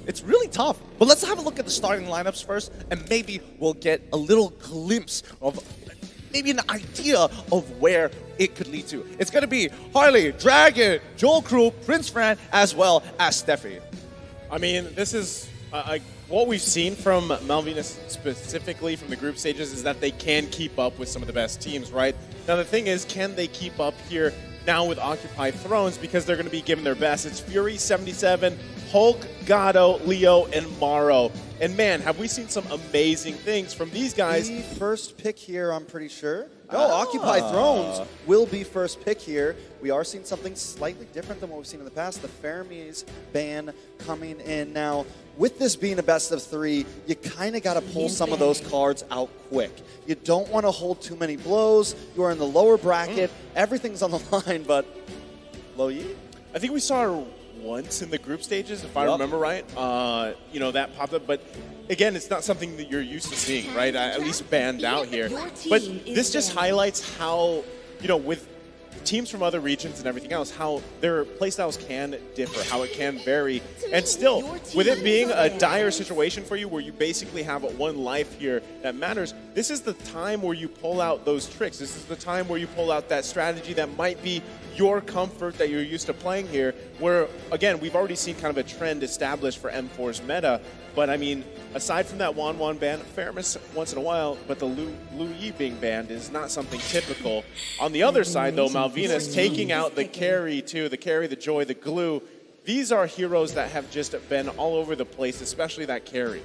it's really tough. But let's have a look at the starting lineups first, and maybe we'll get a little glimpse of maybe an idea of where it could lead to. It's going to be Harley, Dragon, Joel Crew, Prince Fran, as well as Steffi. I mean, this is what we've seen from Malvinas specifically from the group stages is that they can keep up with some of the best teams, right? Now, the thing is, can they keep up here now with Occupied Thrones, because they're going to be giving their best. It's Fury 77, Hulk, Gatto, Leo, and Maro. And man, have we seen some amazing things from these guys. The first pick here, I'm pretty sure. No, Occupied Thrones will be first pick here. We are seeing something slightly different than what we've seen in the past. The Fermies ban coming in now. With this being a best of 3, you kind of got to pull some of those cards out quick. You don't want to hold too many blows. You are in the lower bracket. Everything's on the line, but Lo Yi? I think we saw her once in the group stages, if I remember right. You know, that popped up. But again, it's not something that you're used to seeing, right? At least banned out here. But this just highlights how, you know, with teams from other regions and everything else, how their playstyles can differ, how it can vary. And still, with it being a dire situation for you where you basically have one life here that matters, this is the time where you pull out those tricks. This is the time where you pull out that strategy that might be your comfort that you're used to playing here, where, again, we've already seen kind of a trend established for M4's meta. But, I mean, aside from that Wan ban, fairness once in a while, but the Lu Yi being banned is not something typical. On the other side, though, Malvinas taking out the carry, too, the carry, the joy, the glue. These are heroes that have just been all over the place, especially that carry.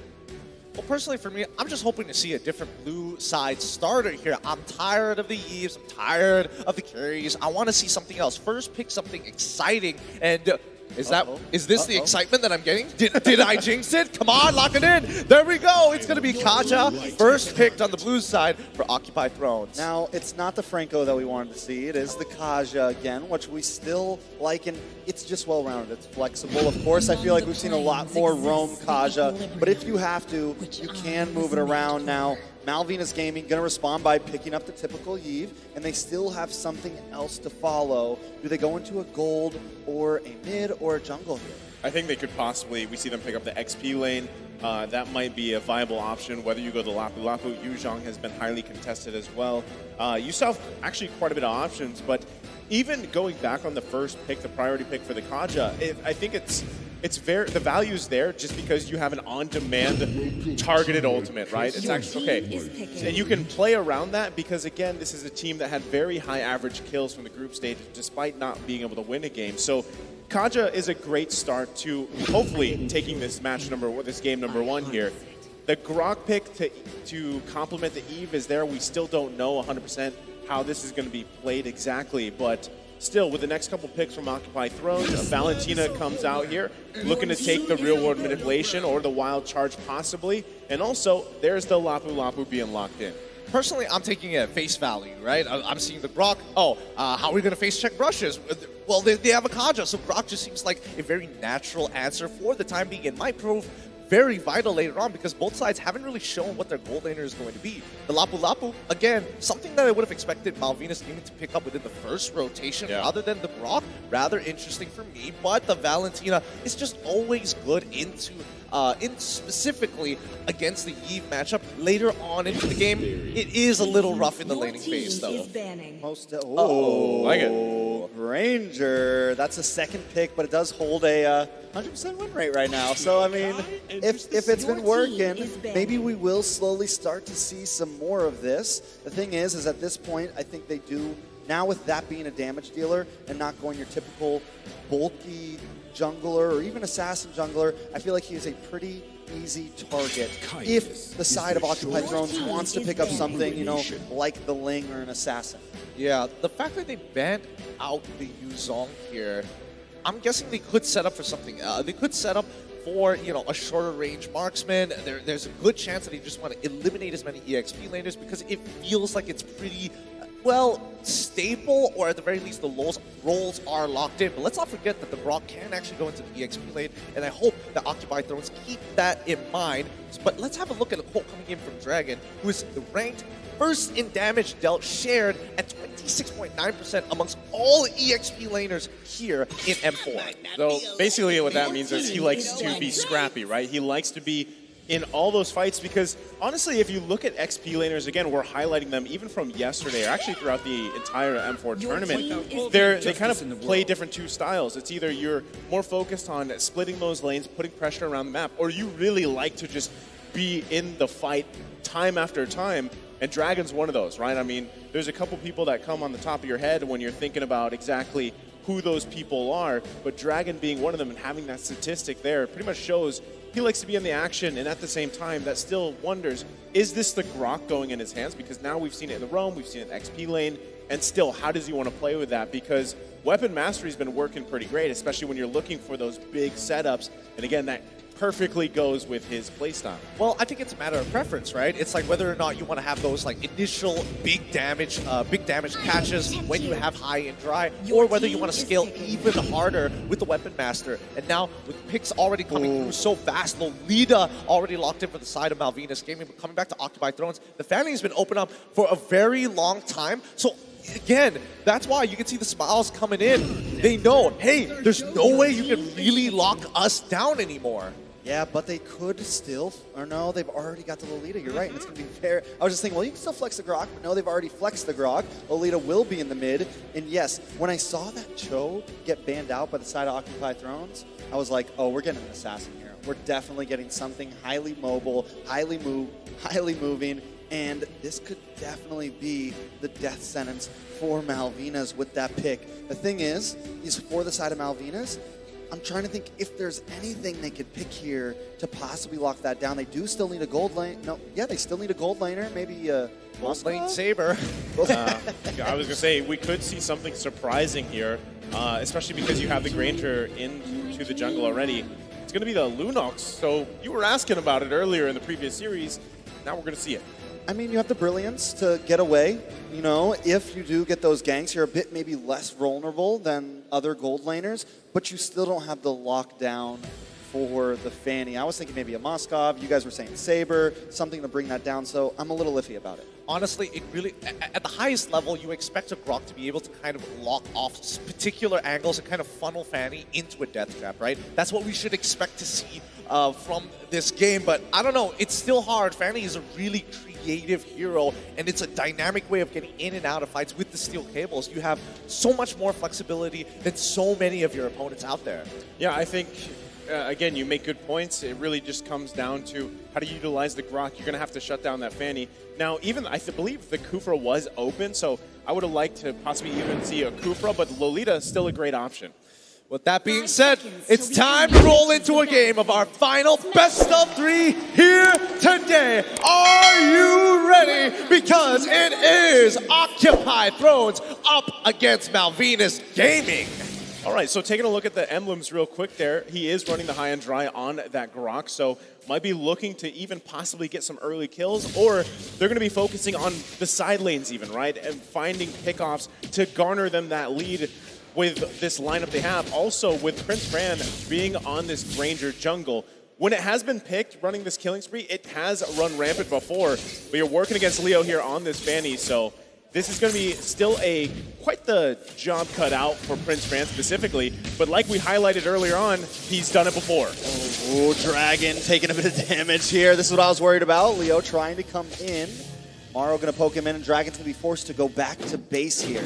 Well, personally for me, I'm just hoping to see a different blue side starter here. I'm tired of the Eves. I'm tired of the carries. I want to see something else. First, pick something exciting. And is this the excitement that I'm getting? Did I jinx it? Come on, lock it in. There we go. It's going to be Kaja, first picked on the blue side for Occupied Thrones. Now, it's not the Franco that we wanted to see. It is the Kaja again, which we still like, and it's just well-rounded. It's flexible. Of course, I feel like we've seen a lot more roam Kaja, but if you have to, you can move it around now. Malvinas Gaming going to respond by picking up the typical Yve, and they still have something else to follow. Do they go into a gold or a mid or a jungle here? I think they could possibly, we see them pick up the XP lane. That might be a viable option, whether you go to Lapu Lapu. Yuzhong has been highly contested as well. You still have actually quite a bit of options, but even going back on the first pick, the priority pick for the Kaja, I think the value's there just because you have an on-demand targeted ultimate, right? It's actually, okay. And you can play around that because, again, this is a team that had very high average kills from the group stage despite not being able to win a game. So Kaja is a great start to hopefully taking this game number 1 here. The Grok pick to complement the Eve is there. We still don't know 100% how this is going to be played exactly, but still, with the next couple picks from Occupied Thrones, Valentina comes out here looking to take the real-world manipulation or the wild charge possibly, and also there's the Lapu Lapu being locked in. Personally, I'm taking it at face value, right? I'm seeing the Grok. How are we going to face check brushes? Well, they have a Kaja, so Grok just seems like a very natural answer for the time being. It might prove very vital later on because both sides haven't really shown what their gold laner is going to be. The Lapu Lapu, again, something that I would have expected Malvinas Gaming to pick up within the first rotation rather than the Grok. Rather interesting for me, but the Valentina is just always good specifically against the Eve matchup. Later on into the game, it is a little rough in the laning phase, though. Like it. Ranger, that's a second pick, but it does hold a 100% win rate right now. So, I mean, if it's been working, maybe we will slowly start to see some more of this. The thing is at this point, I think they do, now with that being a damage dealer and not going your typical bulky jungler or even assassin jungler, I feel like he is a pretty easy target if the side of Occupied Thrones wants to pick up something, you know, like the Ling or an assassin. Yeah, the fact that they banned out the Yuzhong here, I'm guessing they could set up for something. They could set up for, you know, a shorter range marksman. There's a good chance that they just want to eliminate as many EXP laners because it feels like it's pretty well, stable, or at the very least, the roles are locked in. But let's not forget that the Brock can actually go into the EXP lane, and I hope that Occupy Thrones keep that in mind. But let's have a look at the quote coming in from Dragon, who is ranked first in damage dealt, shared at 26.9% amongst all EXP laners here in M4. So basically what that means is he likes to be scrappy, right? He likes to be in all those fights because honestly, if you look at XP laners, again, we're highlighting them even from yesterday, or actually throughout the entire M4 tournament, they kind of play different two styles. It's either you're more focused on splitting those lanes, putting pressure around the map, or you really like to just be in the fight time after time. And Dragon's one of those, right? I mean, there's a couple people that come on the top of your head when you're thinking about exactly who those people are, but Dragon being one of them and having that statistic there pretty much shows he likes to be in the action, and at the same time, that still wonders, is this the Grok going in his hands? Because now we've seen it in the roam, we've seen it in the XP lane, and still, how does he want to play with that? Because weapon mastery's been working pretty great, especially when you're looking for those big setups, and again, that perfectly goes with his playstyle. Well, I think it's a matter of preference, right? It's like whether or not you want to have those like initial big damage catches when you have high and dry, or whether you want to scale even harder with the Weapon Master. And now with picks already coming through so fast, Lolita already locked in for the side of Malvinas Gaming, but coming back to Occupy Thrones, the fanning has been open up for a very long time. So again, that's why you can see the smiles coming in. They know, hey, there's no way you can really lock us down anymore. Yeah, but they could still, or no, they've already got the Lolita. You're right, and it's going to be fair. I was just thinking, well, you can still flex the Grok, but no, they've already flexed the Grok. Lolita will be in the mid, and yes, when I saw that Cho get banned out by the side of Occupy Thrones, I was like, oh, we're getting an assassin here. We're definitely getting something highly mobile, highly moving, and this could definitely be the death sentence for Malvinas with that pick. The thing is for the side of Malvinas, I'm trying to think if there's anything they could pick here to possibly lock that down. They do still need a gold lane. No, yeah, they still need a gold laner. Maybe a gold lane Saber. I was going to say, we could see something surprising here, especially because you have the Granger into the jungle already. It's going to be the Lunox. So you were asking about it earlier in the previous series. Now we're going to see it. I mean, you have the Brilliance to get away. You know, if you do get those ganks, you're a bit maybe less vulnerable than other gold laners, but you still don't have the lockdown for the Fanny. I was thinking maybe a Moskov. You guys were saying Saber, something to bring that down, so I'm a little iffy about it. Honestly, it really, at the highest level, you expect a Grok to be able to kind of lock off particular angles and kind of funnel Fanny into a death trap, right? That's what we should expect to see from this game, but I don't know, it's still hard. Fanny is a really creative hero, and it's a dynamic way of getting in and out of fights with the steel cables. You have so much more flexibility than so many of your opponents out there. Yeah, I think, again, you make good points. It really just comes down to how to utilize the Grok. You're going to have to shut down that Fanny. Now, even I believe the Kufra was open, so I would have liked to possibly even see a Kufra, but Lolita is still a great option. With that being said, it's time to roll into a game of our final best of 3 here today. Are you ready? Because it is Occupy Thrones up against Malvinas Gaming. All right, so taking a look at the emblems real quick there, he is running the high and dry on that Grok, so might be looking to even possibly get some early kills, or they're going to be focusing on the side lanes even, right, and finding pickoffs to garner them that lead with this lineup they have. Also, with Prince Fran being on this Granger jungle, when it has been picked running this killing spree, it has run rampant before, but you're working against Leo here on this Fanny, so this is going to be still quite the job cut out for Prince Fran specifically, but like we highlighted earlier on, he's done it before. Oh, Dragon taking a bit of damage here. This is what I was worried about. Leo trying to come in. Maro going to poke him in, and Dragon's going to be forced to go back to base here.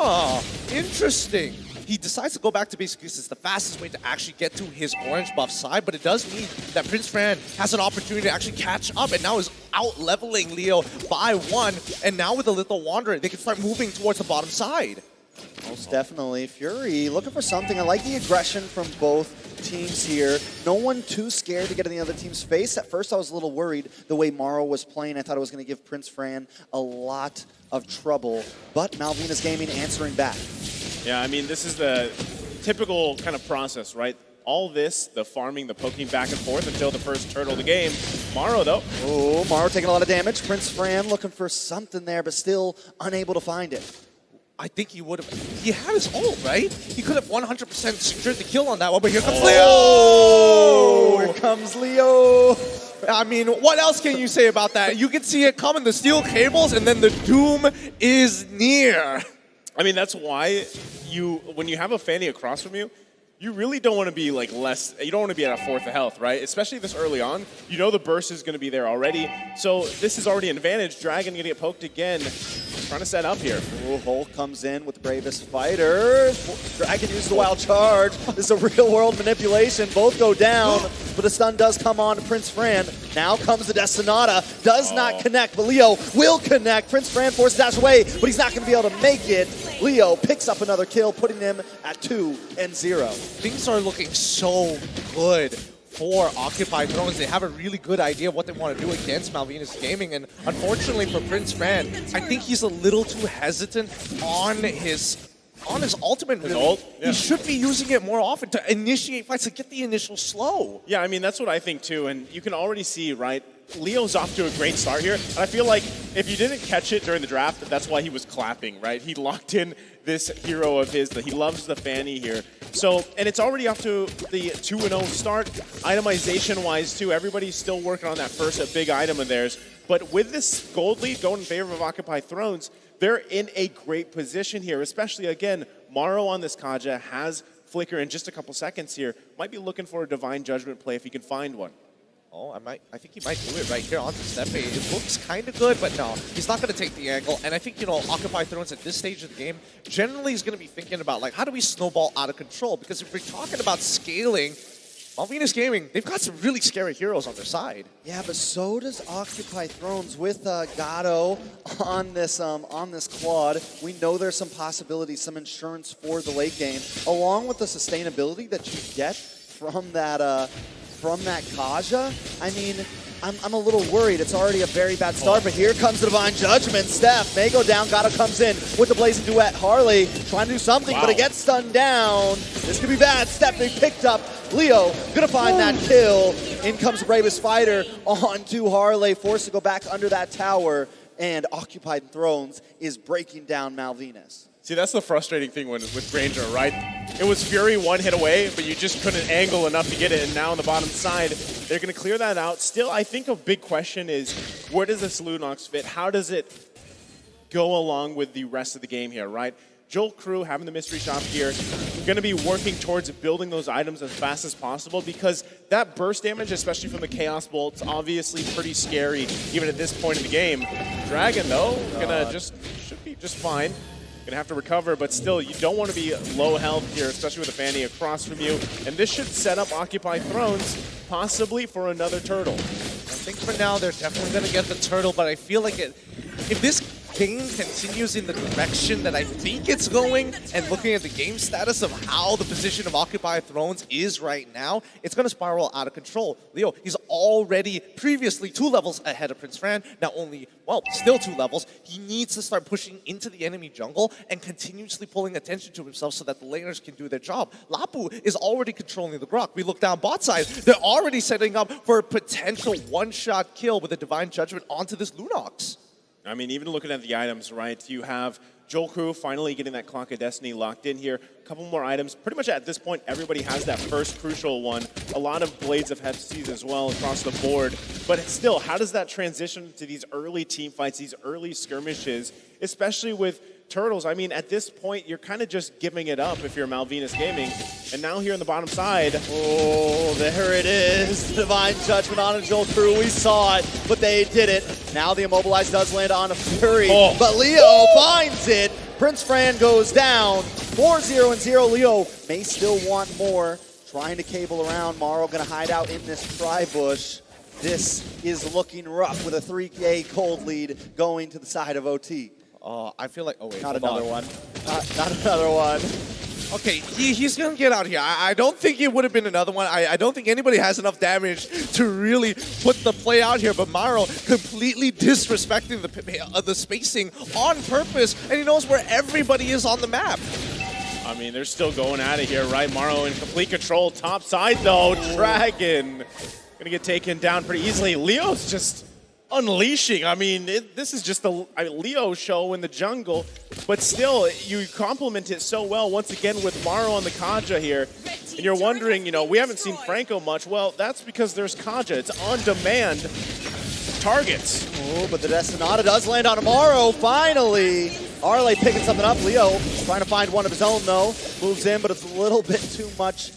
Oh, interesting. He decides to go back to base because it's the fastest way to actually get to his orange buff side, but it does mean that Prince Fran has an opportunity to actually catch up and now is out-leveling Leo by 1, and now with the Little Wanderer, they can start moving towards the bottom side. Most definitely. Fury looking for something. I like the aggression from both teams here. No one too scared to get in the other team's face. At first, I was a little worried the way Maro was playing. I thought it was going to give Prince Fran a lot of trouble, but Malvinas Gaming answering back. Yeah, I mean, this is the typical kind of process, right? all this, the farming, the poking back and forth until the first turtle of the game. Maro, though. Oh, Maro taking a lot of damage. Prince Fran looking for something there, but still unable to find it. I think he would have. He had his ult, right? He could have 100% secured the kill on that one, but here comes Leo! Oh, here comes Leo. I mean, what else can you say about that? You can see it coming, the steel cables, and then the doom is near. I mean, that's why when you have a Fanny across from you, you really don't want to be like you don't want to be at a fourth of health, right? Especially this early on. You know the burst is going to be there already. So this is already an advantage. Dragon going to get poked again. Trying to set up here. Oh, Hulk comes in with the bravest fighter. Dragon uses the wild charge. This is a real world manipulation. Both go down, but a stun does come on to Prince Fran. Now comes the Destinata. Does not connect, but Leo will connect. Prince Fran forces dash away, but he's not going to be able to make it. Leo picks up another kill, putting them at 2-0. Things are looking so good for Occupy Thrones. They have a really good idea of what they want to do against Malvinas Gaming, and unfortunately for Prince Fran, I think he's a little too hesitant on his ultimate. His ult? Yeah. He should be using it more often to initiate fights, to get the initial slow. Yeah, I mean, that's what I think too, and you can already see, right, Leo's off to a great start here, and I feel like if you didn't catch it during the draft, that's why he was clapping, right? He locked in this hero of his, that he loves the Fanny here. So, and it's already off to the 2-0 start. Itemization-wise, too, everybody's still working on that first big item of theirs. But with this gold lead going in favor of Occupy Thrones, they're in a great position here, especially, again, Maro on this Kaja has Flicker in just a couple seconds here. Might be looking for a Divine Judgment play if he can find one. Oh, I think he might do it right here on the step A. It looks kind of good, but no, he's not going to take the angle. And I think, Occupy Thrones at this stage of the game generally is going to be thinking about, like, how do we snowball out of control? Because if we're talking about scaling, Malvinas Gaming, they've got some really scary heroes on their side. Yeah, but so does Occupy Thrones with Gato on this quad. We know there's some possibilities, some insurance for the late game, along with the sustainability that you get from that Kaja. I mean, I'm a little worried. It's already a very bad start, but here comes the Divine Judgment. Steph may go down. Gato comes in with the Blazing Duet. Harley trying to do something, but it gets stunned down. This could be bad. Steph, they picked up. Leo gonna find that kill. In comes the bravest fighter onto Harley, forced to go back under that tower, and Occupied Thrones is breaking down Malvinas. See, that's the frustrating thing with Granger, right? It was Fury one hit away, but you just couldn't angle enough to get it, and now on the bottom side, they're going to clear that out. Still, I think a big question is, where does this Lunox fit? How does it go along with the rest of the game here, right? Joel Crew having the mystery shop here, going to be working towards building those items as fast as possible, because that burst damage, especially from the Chaos Bolt's obviously pretty scary, even at this point in the game. Dragon, though, should be just fine. Gonna have to recover, but still, you don't want to be low health here, especially with a Fanny across from you. And this should set up Occupy Thrones, possibly for another turtle. I think for now they're definitely going to get the turtle, but I feel like if this game continues in the direction that I think it's going, and looking at the game status of how the position of Occupy Thrones is right now, it's going to spiral out of control. Leo, he's already previously 2 levels ahead of Prince Fran. Now only, well, still 2 levels. He needs to start pushing into the enemy jungle and continuously pulling attention to himself so that the laners can do their job. Lapu is already controlling the Grok. We look down bot side. They're already setting up for a potential one-shot kill with a Divine Judgment onto this Lunox. I mean, even looking at the items, right, you have Joel Crew finally getting that Clock of Destiny locked in here. A couple more items. Pretty much at this point, everybody has that first crucial one. A lot of Blades of Hephaestus as well across the board. But still, how does that transition to these early team fights, these early skirmishes, especially with Turtles? I mean, at this point, you're kind of just giving it up if you're Malvinas Gaming. And now here on the bottom side. Oh, there it is. Divine Judgment on a Joel Crew. We saw it, but they did it. Now the Immobilize does land on a Fury, but Leo finds it. Prince Fran goes down. 4-0-0. Leo may still want more. Trying to cable around. Maro going to hide out in this tri-bush. This is looking rough with a 3K cold lead going to the side of OT. I feel like, oh wait, Not another one. Not another one. Okay, he's going to get out here. I don't think it would have been another one. I don't think anybody has enough damage to really put the play out here, but Maro completely disrespecting the spacing on purpose, and he knows where everybody is on the map. I mean, they're still going at it here, right? Maro in complete control. Top side, though. Dragon gonna get taken down pretty easily. Leo's just unleashing. I mean, this is just a Leo show in the jungle, but still, you complement it so well once again with Maro on the Kaja here. And you're wondering, you know, we haven't seen Franco much. Well, that's because there's Kaja. It's on-demand targets. Oh, but the Destinata does land on Maro, finally. Arle picking something up. Leo trying to find one of his own, though. Moves in, but it's a little bit too much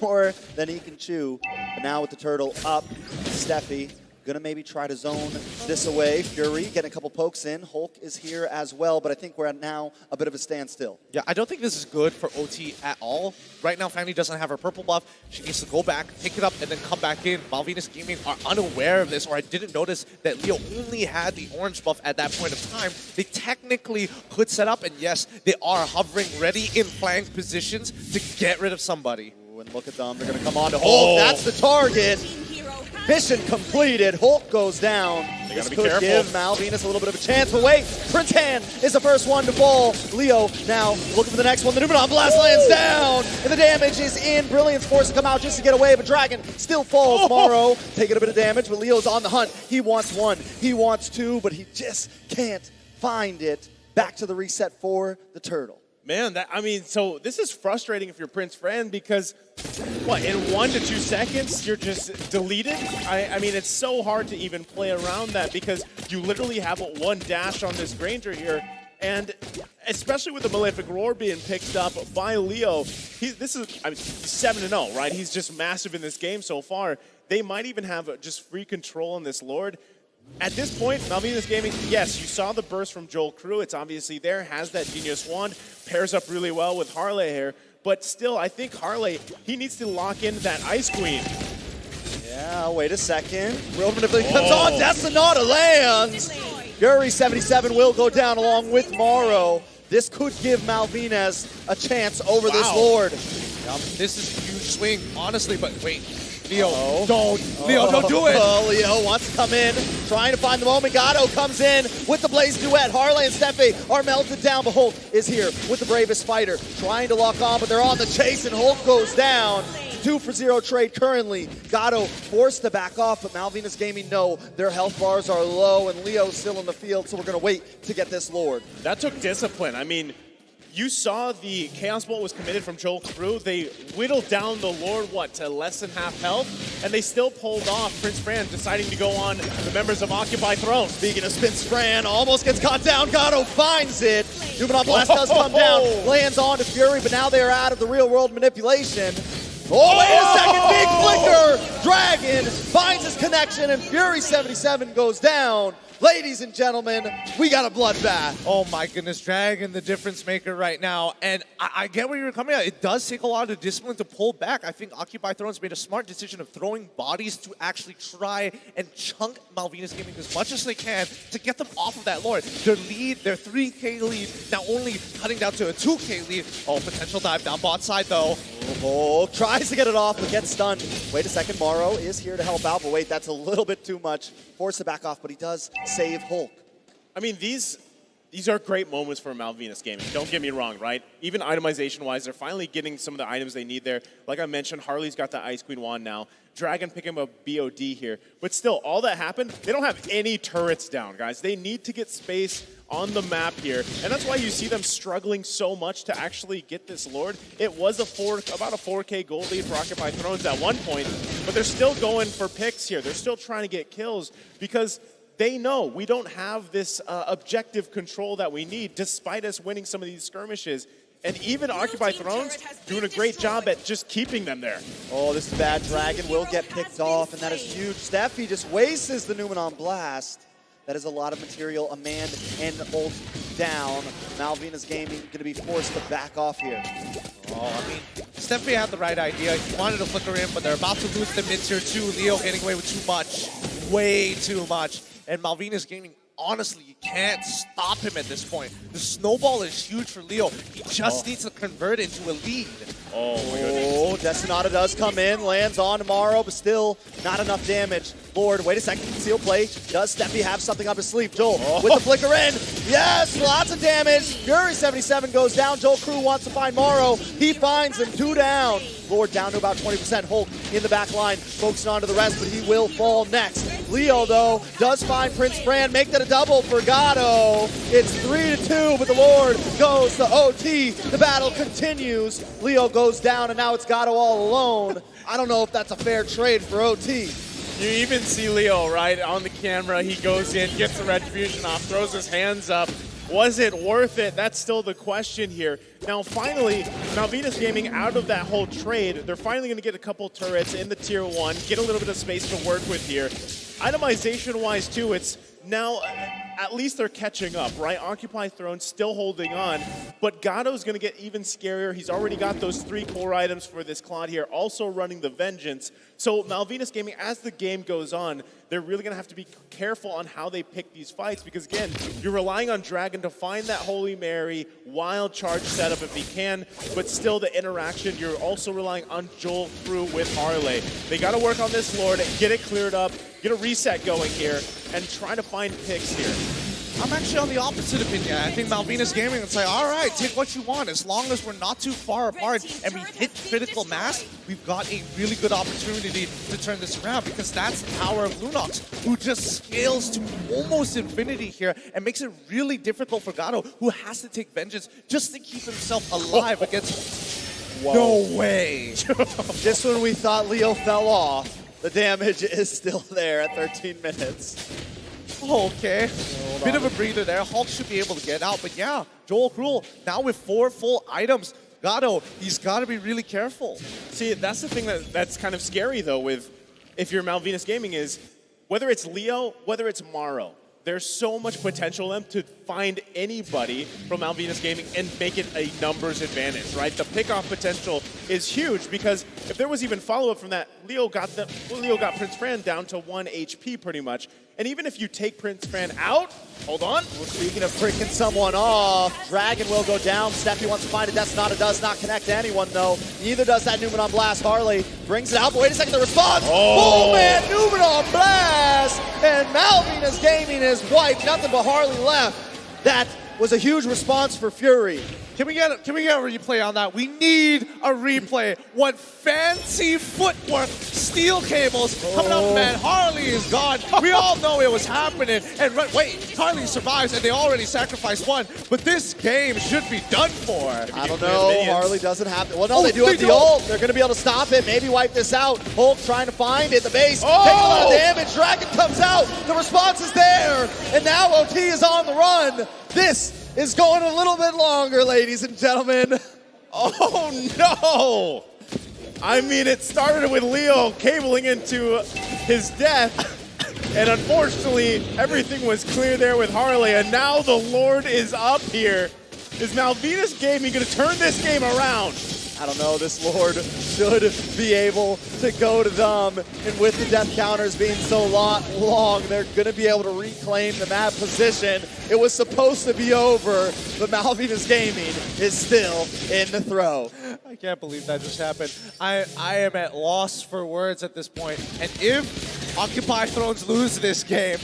more than he can chew. But now with the turtle up, Steffi gonna maybe try to zone this away. Fury getting a couple pokes in. Hulk is here as well, but I think we're at now a bit of a standstill. Yeah, I don't think this is good for OT at all. Right now, Fanny doesn't have her purple buff. She needs to go back, pick it up, and then come back in. Malvinas Gaming are unaware of this, or I didn't notice that Leo only had the orange buff at that point of time. They technically could set up, and yes, they are hovering ready in flank positions to get rid of somebody. Ooh, and look at them. They're gonna come on to Hulk. That's the target. Mission completed. Hulk goes down. This could give Malvinas a little bit of a chance, but wait, Prince Han is the first one to fall. Leo now looking for the next one. The Numenon Blast lands down, and the damage is in. Brilliance forced to come out just to get away, but Dragon still falls. Maro taking a bit of damage, but Leo's on the hunt. He wants one, he wants two, but he just can't find it. Back to the reset for the turtle. Man, I mean, so this is frustrating if you're Prince Fran because, what, in 1 to 2 seconds, you're just deleted? I mean, it's so hard to even play around that because you literally have one dash on this Granger here, and especially with the Malefic Roar being picked up by Leo, he's 7-0, right? He's just massive in this game so far. They might even have just free control on this Lord. At this point, Malvinas Gaming, yes, you saw the burst from Joel Crew. It's obviously there, has that Genius Wand, pairs up really well with Harley here. But still, I think Harley, he needs to lock in that Ice Queen. Yeah, wait a second. World Manipulation comes on, Destinata lands! Fury 77 will go down along with Maro. This could give Malvinas a chance over this Lord. Yep, this is a huge swing, honestly, but wait. Leo, don't do it. Leo wants to come in, trying to find the moment. Gato comes in with the Blaze Duet. Harley and Steffi are melted down, but Hulk is here with the bravest fighter, trying to lock on, but they're on the chase, and Hulk goes down. 2-for-0 trade currently. Gato forced to back off, but Malvinas Gaming know their health bars are low, and Leo's still in the field, so we're going to wait to get this Lord. That took discipline. I mean, you saw the Chaos Bolt was committed from Joel Crew. They whittled down the Lord, to less than half health, and they still pulled off Prince Fran, deciding to go on the members of Occupy Throne. Speaking of Prince Fran, almost gets caught down. Gato finds it. Numenon Blast does come down, lands on to Fury, but now they are out of the real world manipulation. Oh, wait a second, big flicker! Dragon finds his connection, and Fury 77 goes down. Ladies and gentlemen, we got a bloodbath. Oh my goodness, Dragon, the difference maker right now. And I get where you're coming at. It does take a lot of discipline to pull back. I think Occupy Thrones made a smart decision of throwing bodies to actually try and chunk Malvinas Gaming as much as they can to get them off of that Lord. Their lead, their 3K lead, now only cutting down to a 2K lead. Oh, potential dive down bot side though. Oh, tries to get it off, but gets stunned. Wait a second, Maro is here to help out, but wait, that's a little bit too much. Forced to back off, but he does save Hulk. I mean, these are great moments for Malvinas Gaming. Don't get me wrong, right? Even itemization-wise, they're finally getting some of the items they need there. Like I mentioned, Harley's got the Ice Queen wand now. Dragon picking up BOD here. But still, all that happened, they don't have any turrets down, guys. They need to get space on the map here. And that's why you see them struggling so much to actually get this Lord. It was about a 4K gold lead for Occupy Thrones at one point, but they're still going for picks here. They're still trying to get kills because they know we don't have this objective control that we need, despite us winning some of these skirmishes. And even Occupy Thrones doing a great job at just keeping them there. Oh, this is bad. Dragon will get picked off, and that is huge. Steffi just wastes the Numenon Blast. That is a lot of material. A man and ult down. Malvinas Gaming going to be forced to back off here. Oh, I mean, Steffi had the right idea. He wanted to flicker in, but they're about to lose the mid tier too. Leo getting away with too much. Way too much. And Malvinas Gaming, honestly, you can't stop him at this point. The snowball is huge for Leo. He just needs to convert into a lead. Oh, my goodness. Destinata does come in, lands on tomorrow, but still not enough damage. Lord, wait a second, conceal play. Does Steffi have something up his sleeve? Joel with the flicker in. Yes, lots of damage. Fury 77 goes down. Joel Crew wants to find Morrow. He finds him, 2 down. Lord down to about 20%. Hulk in the back line, focusing on to the rest, but he will fall next. Leo, though, does find Prince Fran. Make that a double for Gatto. It's 3-2, but the Lord goes to OT. The battle continues. Leo goes down, and now it's Gatto all alone. I don't know if that's a fair trade for OT. You even see Leo, right, on the camera. He goes in, gets the retribution off, throws his hands up. Was it worth it? That's still the question here. Now, finally, Malvinas Gaming, out of that whole trade, they're finally going to get a couple turrets in the Tier 1, get a little bit of space to work with here. Itemization-wise, too, it's now, at least they're catching up, right? Occupy Throne still holding on, but Gatto's going to get even scarier. He's already got those 3 core items for this Claude here, also running the Vengeance. So Malvinas Gaming, as the game goes on, they're really going to have to be careful on how they pick these fights because, again, you're relying on Dragon to find that Holy Mary, wild charge setup if he can, but still the interaction, you're also relying on Joel Crew with Harley. They got to work on this Lord, get it cleared up, get a reset going here, and try to find picks here. I'm actually on the opposite opinion. I think Malvinas Gaming would say, all right, take what you want. As long as we're not too far apart and we hit critical mass, we've got a really good opportunity to turn this around because that's the power of Lunox, who just scales to almost infinity here and makes it really difficult for Gatto, who has to take vengeance just to keep himself alive against... Whoa. No way. Just when we thought Leo fell off, the damage is still there at 13 minutes. Okay, bit of a breather there. Hulk should be able to get out, but yeah, Joel Cruel now with 4 full items. Gatto, he's got to be really careful. See, that's the thing that's kind of scary, though, with if you're Malvinas Gaming is whether it's Leo, whether it's Morrow, there's so much potential in them to find anybody from Malvinas Gaming and make it a numbers advantage, right? The pickoff potential is huge because if there was even follow-up from that, Leo got Prince Fran down to 1 HP pretty much. And even if you take Prince Fran out, hold on. Well, speaking of freaking someone off, Dragon will go down. Steffi wants to find it. Destinata does not connect to anyone, though. Neither does that Newman on Blast. Harley brings it out, but wait a second, the response. Oh, man, Newman on Blast. And Malvinas Gaming is wiped. Nothing but Harley left. That was a huge response for Fury. Can we get a replay on that? We need a replay. What fancy footwork, steel cables coming up, man. Harley is gone. We all know it was happening. And wait, Harley survives, and they already sacrificed 1. But this game should be done for. I don't know. Harley doesn't have it. Well, no, they do have the ult. They're going to be able to stop it. Maybe wipe this out. Hulk trying to find it. The base takes a lot of damage. Dragon comes out. The response is there. And now OT is on the run. This is going a little bit longer, ladies and gentlemen. Oh, no. I mean, it started with Leo cabling into his death, and unfortunately, everything was clear there with Harley, and now the Lord is up here. Is Malvinas Gaming going to turn this game around? I don't know, this Lord should be able to go to them, and with the death counters being so long, they're going to be able to reclaim the map position. It was supposed to be over, but Malvinas Gaming is still in the throw. I can't believe that just happened. I am at loss for words at this point. And if Occupy Thrones lose this game,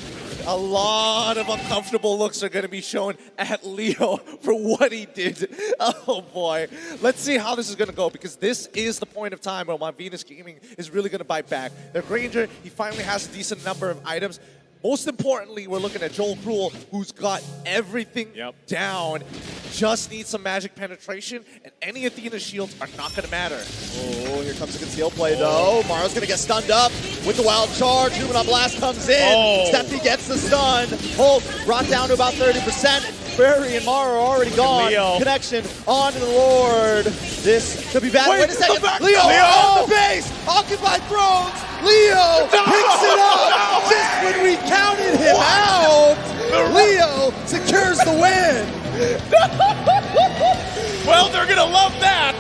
a lot of uncomfortable looks are going to be shown at Leo for what he did. Oh boy. Let's see how this is going to go because this is the point of time where Malvinas Gaming is really going to bite back. Their Granger, he finally has a decent number of items. Most importantly, we're looking at Joel Cruel, who's got everything down. Just needs some magic penetration, and any Athena shields are not going to matter. Oh, here comes a concealed play, though. Mara's going to get stunned up with the wild charge. Newman on Blast comes in. Steffi gets the stun. Hulk brought down to about 30%. Barry and Mara are already gone. Leo. Connection on to the Lord. This could be bad. Wait a second. Leo on the base. Occupied Thrones. Leo picks it up. Just when we counted him out, Leo secures the win. Well, they're going to love that.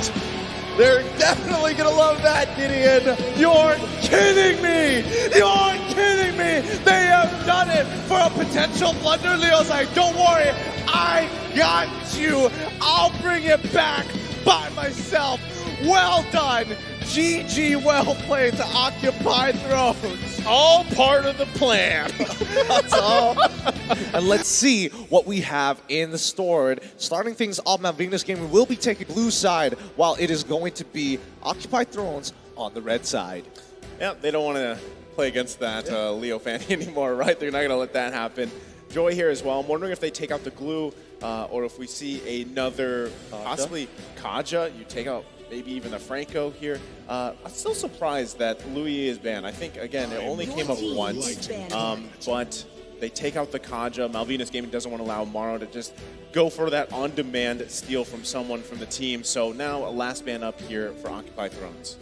They're definitely going to love that, Gideon. You're kidding me! You're kidding me! They have done it for a potential blunder. Leo's like, don't worry, I got you. I'll bring it back by myself. Well done. GG, well played to Occupy Thrones. All part of the plan. That's all. And let's see what we have in the store. Starting things off, Malvinas Gaming will be taking blue side, while it is going to be Occupy Thrones on the red side. Yeah, they don't want to play against that Leo Fanny anymore, right? They're not going to let that happen. Joy here as well. I'm wondering if they take out the glue or if we see another, possibly Kaja. You take out maybe even a Franco here. I'm still surprised that Louis is banned. I think, again, it only came up once. But they take out the Kaja. Malvinas Gaming doesn't want to allow Maro to just go for that on-demand steal from someone from the team. So now a last ban up here for Occupy Thrones.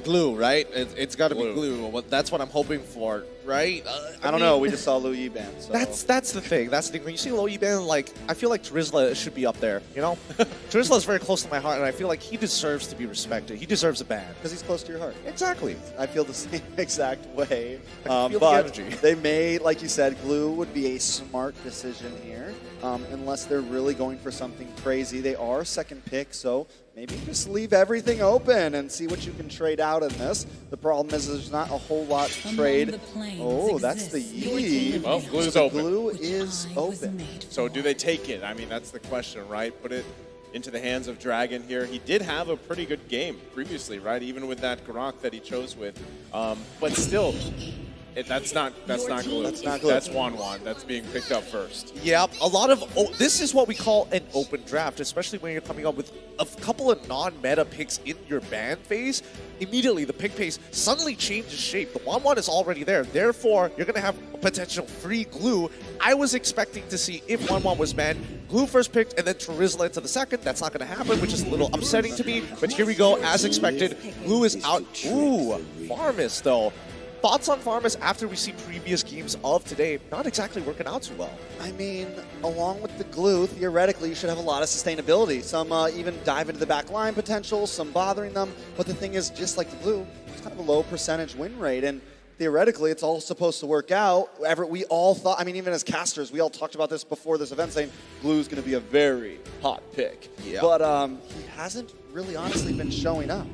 Glue, right? It's got to be glue. Well, that's what I'm hoping for, right? I don't know. We just saw Louis ban. So. That's the thing. That's the thing. When you see Louis ban, like, I feel like Terizla should be up there, you know? Terizla is very close to my heart, and I feel like he deserves to be respected. He deserves a ban. Because he's close to your heart. Exactly. I feel the same exact way. I feel the but energy. they may, like you said, glue would be a smart decision here. Unless they're really going for something crazy. They are second pick, so maybe just leave everything open and see what you can trade out in this. The problem is there's not a whole lot to trade. Oh, that's the Yi. Well, glue's open. Glue is open. So do they take it? I mean, that's the question, right? Put it into the hands of Dragon here. He did have a pretty good game previously, right? Even with that Grok that he chose with. But still, that's not glue. That's not glue. That's Wan. That's being picked up first. Yep, a lot of this is what we call an open draft, especially when you're coming up with a couple of non-meta picks in your ban phase. Immediately, the pick pace suddenly changes shape. The 1-1 is already there. Therefore, you're going to have a potential free glue. I was expecting to see, if 1-1 was banned, glue first picked and then Terizla into the second. That's not going to happen, which is a little upsetting to me. But here we go, as expected. Glue is out. Ooh, Farmus, though. Thoughts on Farmus after we see previous games of today not exactly working out too well? I mean, along with the glue, theoretically, you should have a lot of sustainability. Some even dive into the back line potential, some bothering them. But the thing is, just like the glue, it's kind of a low percentage win rate. And theoretically, it's all supposed to work out. We all thought, I mean, even as casters, we all talked about this before this event, saying glue's going to be a very hot pick. Yeah. But he hasn't really honestly been showing up.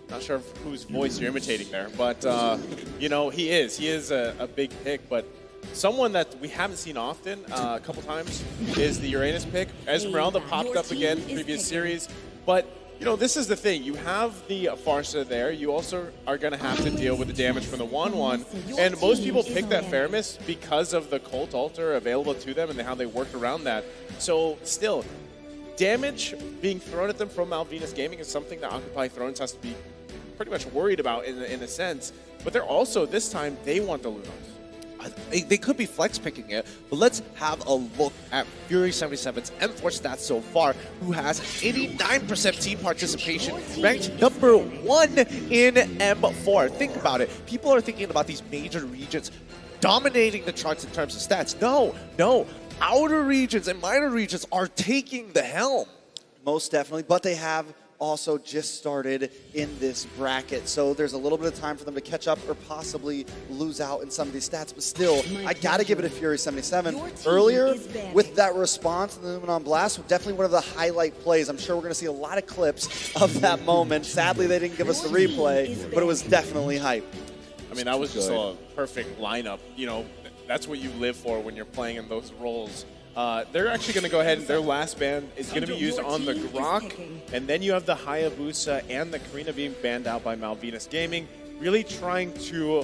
Not sure whose voice you're imitating there, but you know, he is a big pick. But someone that we haven't seen often, a couple times, is the Uranus pick. Esmeralda popped up again previous series, but you know, this is the thing. You have the Farsa there. You also are going to have to deal with the damage from the 1-1, and most people pick that Faramis because of the Cult Altar available to them and how they worked around that. So still, damage being thrown at them from Malvinas Gaming is something that Occupy Thrones has to be pretty much worried about in a sense. But they're also, this time, they want the Lunos. They could be flex picking it, but let's have a look at Fury 77's M4 stats so far, who has 89% team participation, ranked number 1 in M4. Think about it. People are thinking about these major regions dominating the charts in terms of stats. No. Outer regions and minor regions are taking the helm. Most definitely, but they have also just started in this bracket, so there's a little bit of time for them to catch up or possibly lose out in some of these stats, but still, I gotta give it to Fury 77. Earlier, with that response, the Lumen on Blast, definitely one of the highlight plays. I'm sure we're gonna see a lot of clips of that moment. Sadly, they didn't give us the replay, but it was definitely hype. I mean, that was just a perfect lineup. You know, that's what you live for when you're playing in those roles. They're actually going to go ahead and their last ban is going to be used on the Grok, and then you have the Hayabusa and the Karina being banned out by Malvinas Gaming, really trying to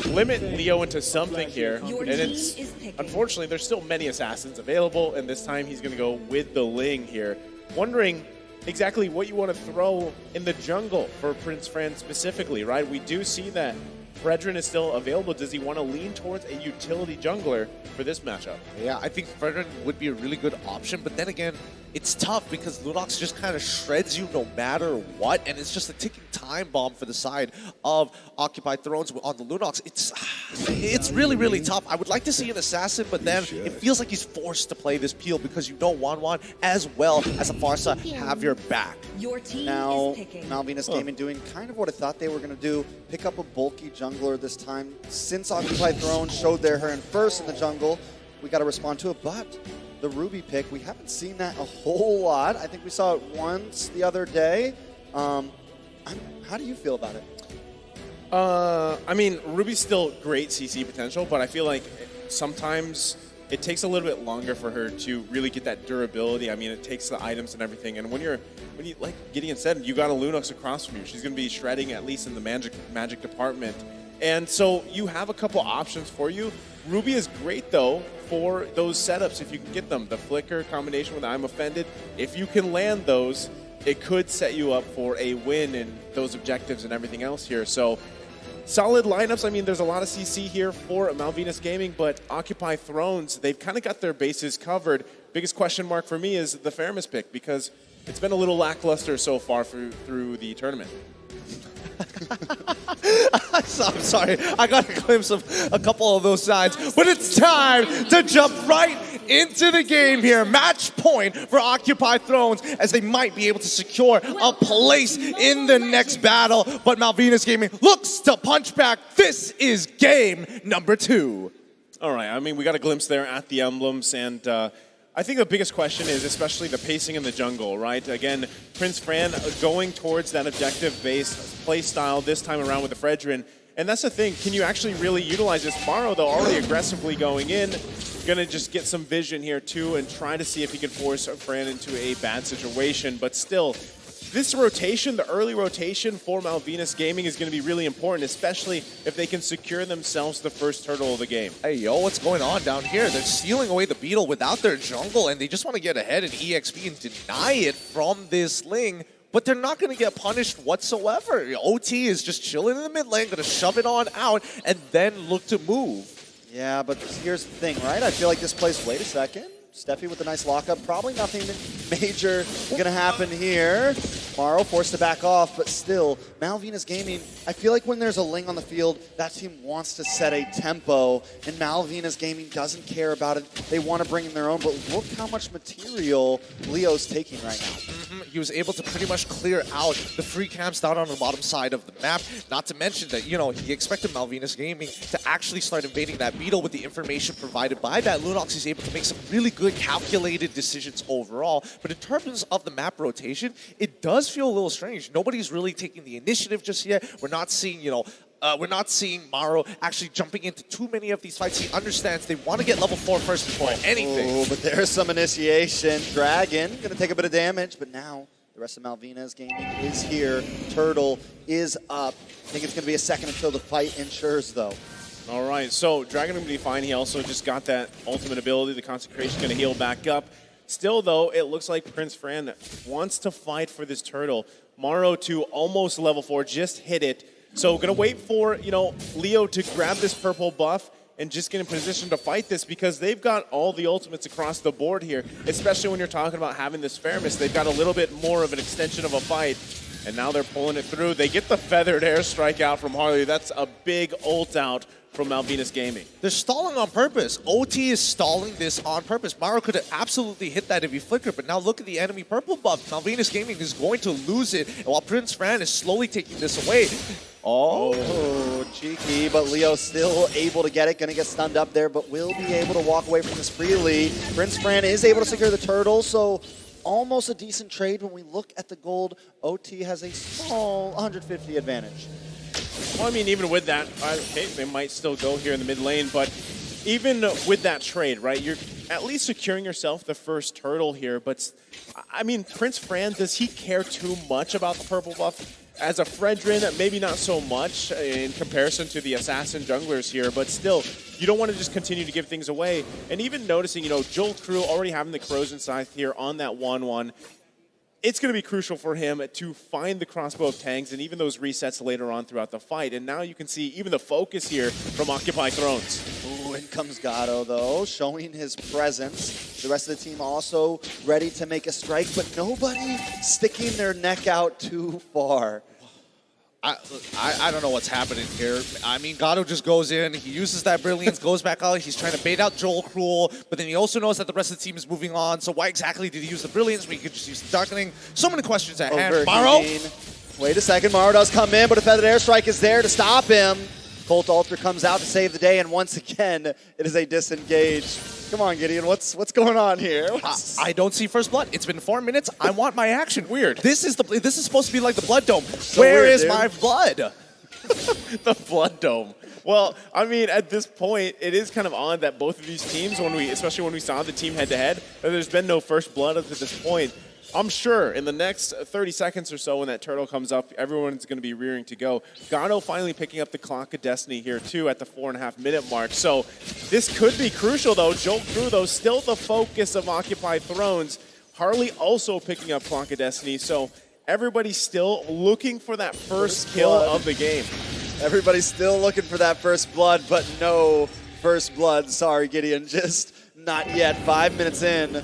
limit Leo into something here. And it's, unfortunately, there's still many assassins available, and this time he's going to go with the Ling here. Wondering exactly what you want to throw in the jungle for Prince Fran specifically, right? We do see that Fredrin is still available. Does he want to lean towards a utility jungler for this matchup? Yeah, I think Fredrin would be a really good option, but then again, it's tough because Lunox just kind of shreds you no matter what, and it's just a ticking time bomb for the side of Occupy Thrones on the Lunox. It's really, really tough. I would like to see an assassin, but then it feels like he's forced to play this peel because you know Wan as well as a Farsa have your back. Now, Malvinas Gaming doing kind of what I thought they were going to do, pick up a bulky jungler this time. Since Occupy Thrones showed their hand first in the jungle, we got to respond to it, but the Ruby pick, we haven't seen that a whole lot. I think we saw it once the other day. How do you feel about it? I mean, Ruby's still great CC potential, but I feel like sometimes it takes a little bit longer for her to really get that durability. I mean, it takes the items and everything. And when you, like Gideon said, you got a Lunox across from you. She's going to be shredding at least in the magic department. And so you have a couple options for you. Ruby is great, though, for those setups if you can get them. The Flicker combination with I'm Offended, if you can land those, it could set you up for a win in those objectives and everything else here. So solid lineups. I mean, there's a lot of CC here for Malvinas Gaming, but Occupy Thrones, they've kind of got their bases covered. Biggest question mark for me is the Faramis pick, because it's been a little lackluster so far through the tournament. I'm sorry, I got a glimpse of a couple of those sides, but it's time to jump right into the game here. Match point for Occupy Thrones, as they might be able to secure a place in the next battle, but Malvinas Gaming looks to punch back. This is game number 2. All right, I mean, we got a glimpse there at the emblems, and I think the biggest question is especially the pacing in the jungle, right? Again, Prince Fran going towards that objective-based play style this time around with the Fredrin. And that's the thing, can you actually really utilize this? Maro, though, already aggressively going in, gonna just get some vision here, too, and try to see if he can force Fran into a bad situation. But still, this rotation, the early rotation for Malvinas Gaming is going to be really important, especially if they can secure themselves the first turtle of the game. Hey, yo, what's going on down here? They're stealing away the Beetle without their jungle, and they just want to get ahead and EXP and deny it from this Ling, but they're not going to get punished whatsoever. OT is just chilling in the mid lane, going to shove it on out, and then look to move. Yeah, but here's the thing, right? I feel like this plays, wait a second. Steffi with a nice lockup. Probably nothing major going to happen here. Maro forced to back off, but still, Malvinas Gaming, I feel like when there's a Ling on the field, that team wants to set a tempo, and Malvinas Gaming doesn't care about it. They want to bring in their own, but look how much material Leo's taking right now. He was able to pretty much clear out the free camps down on the bottom side of the map. Not to mention that, you know, he expected Malvinas Gaming to actually start invading that Beetle with the information provided by that. Lunox is able to make some really good calculated decisions overall. But in terms of the map rotation, it does feel a little strange. Nobody's really taking the initiative just yet. We're not seeing, you know, we're not seeing Maro actually jumping into too many of these fights. He understands they want to get level 4 first before anything. Oh, but there's some initiation. Dragon going to take a bit of damage, but now the rest of Malvinas Gaming is here. Turtle is up. I think it's going to be a second until the fight ensures, though. All right, so Dragon will be fine. He also just got that ultimate ability. The Consecration going to heal back up. Still, though, it looks like Prince Fran wants to fight for this turtle. Maro to almost level 4, just hit it. So going to wait for, you know, Leo to grab this purple buff and just get in position to fight this, because they've got all the ultimates across the board here, especially when you're talking about having this Faramis. They've got a little bit more of an extension of a fight, and now they're pulling it through. They get the feathered airstrike out from Harley. That's a big ult out from Malvinas Gaming. They're stalling on purpose. OT is stalling this on purpose. Maro could have absolutely hit that if he flickered, but now look at the enemy purple buff. Malvinas Gaming is going to lose it, and while Prince Fran is slowly taking this away. Oh, cheeky, but Leo still able to get it. Gonna get stunned up there, but will be able to walk away from this freely. Prince Fran is able to secure the turtle, so almost a decent trade. When we look at the gold, OT has a small 150 advantage. Well, I mean, even with that, okay, they might still go here in the mid lane, but even with that trade, right, you're at least securing yourself the first turtle here. But, I mean, Prince Fran, does he care too much about the purple buff? As a Fredrin, maybe not so much in comparison to the assassin junglers here, but still, you don't want to just continue to give things away. And even noticing, you know, Joel Crew already having the Corrosion Scythe here on that 1-1, it's going to be crucial for him to find the crossbow of tanks and even those resets later on throughout the fight. And now you can see even the focus here from Occupy Thrones. Ooh, in comes Gatto, though, showing his presence. The rest of the team also ready to make a strike, but nobody sticking their neck out too far. I don't know what's happening here. I mean, Gatto just goes in, he uses that Brilliance, goes back out, he's trying to bait out Joel Cruel, but then he also knows that the rest of the team is moving on, so why exactly did he use the Brilliance when he could just use the Darkening? So many questions at hand. Maro? Wait a second, Maro does come in, but a Feathered Airstrike is there to stop him. Colt Alter comes out to save the day, and once again, it is a disengage. Come on, Gideon. What's going on here? I don't see first blood. It's been 4 minutes. I want my action. Weird. This is supposed to be like the blood dome. Where weird, is dude. my blood? The blood dome. Well, I mean, at this point, it is kind of odd that both of these teams, especially when we saw the team head-to-head, there's been no first blood up to this point. I'm sure in the next 30 seconds or so when that turtle comes up, everyone's going to be rearing to go. Gato finally picking up the clock of destiny here, too, at the 4.5-minute mark. So this could be crucial, though. Joel Crew, though, still the focus of Occupy Thrones. Harley also picking up clock of destiny. So everybody's still looking for that first kill of the game. Everybody's still looking for that first blood, but no first blood. Sorry, Gideon, just not yet. 5 minutes in.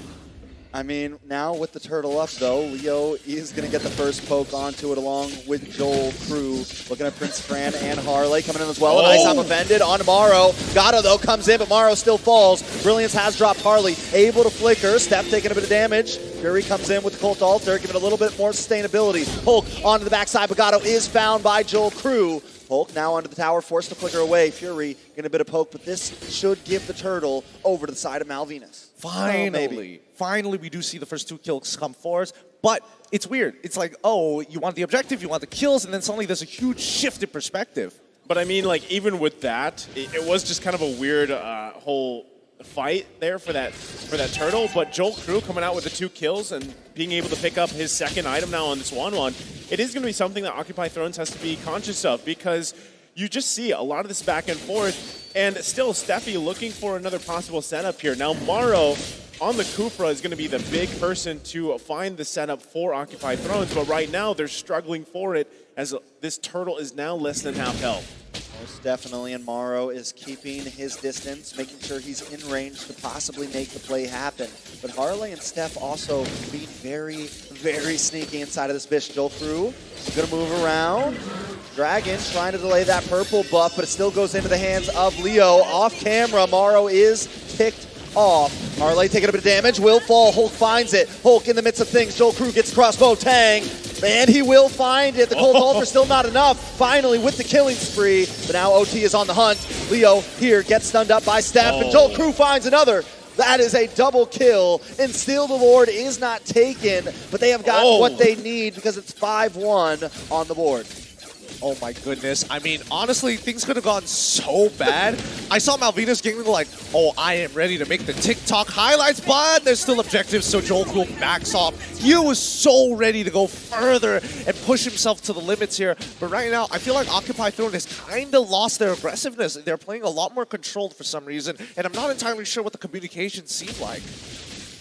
I mean, now with the turtle up, though, Leo is going to get the first poke onto it along with Joel Crew. Looking at Prince Fran and Harley coming in as well. Nice, I'm offended on Morrow. Gato, though, comes in, but Morrow still falls. Brilliance has dropped Harley. Able to flicker. Steph taking a bit of damage. Fury comes in with the Colt Altar, giving it a little bit more sustainability. Hulk onto the backside, but Gato is found by Joel Crew. Hulk now under the tower, forced to flicker away. Fury getting a bit of poke, but this should give the turtle over to the side of Malvinas. Finally, we do see the first 2 kills come forth, but it's weird. It's like, oh, you want the objective, you want the kills, and then suddenly there's a huge shift in perspective. But I mean, like, even with that, it was just kind of a weird whole fight there for that turtle. But Joel Crew coming out with the 2 kills and being able to pick up his second item now on this 1-1, it is going to be something that Occupy Thrones has to be conscious of, because you just see a lot of this back and forth, and still Steffi looking for another possible setup here. Now Morrow on the Kufra is going to be the big person to find the setup for Occupy Thrones, but right now they're struggling for it as this turtle is now less than half health. Most definitely, and Morrow is keeping his distance, making sure he's in range to possibly make the play happen. But Harley and Steph also being very, very sneaky inside of this bitch. Joel Crew gonna move around. Dragon trying to delay that purple buff, but it still goes into the hands of Leo. Off camera, Morrow is picked off. Harley taking a bit of damage, will fall. Hulk finds it. Hulk in the midst of things. Joel Crew gets crossbow, Tang. And he will find it. The Cold Altar still not enough. Finally with the killing spree. But now OT is on the hunt. Leo here gets stunned up by Steph. And Joel Crew finds another. That is a double kill. And still the Lord is not taken. But they have got what they need because it's 5-1 on the board. Oh my goodness. I mean, honestly, things could have gone so bad. I saw Malvinas getting like, oh, I am ready to make the TikTok highlights, but there's still objectives, so Joel Crew backs off. He was so ready to go further and push himself to the limits here. But right now, I feel like Occupy Throne has kind of lost their aggressiveness. They're playing a lot more controlled for some reason, and I'm not entirely sure what the communications seem like.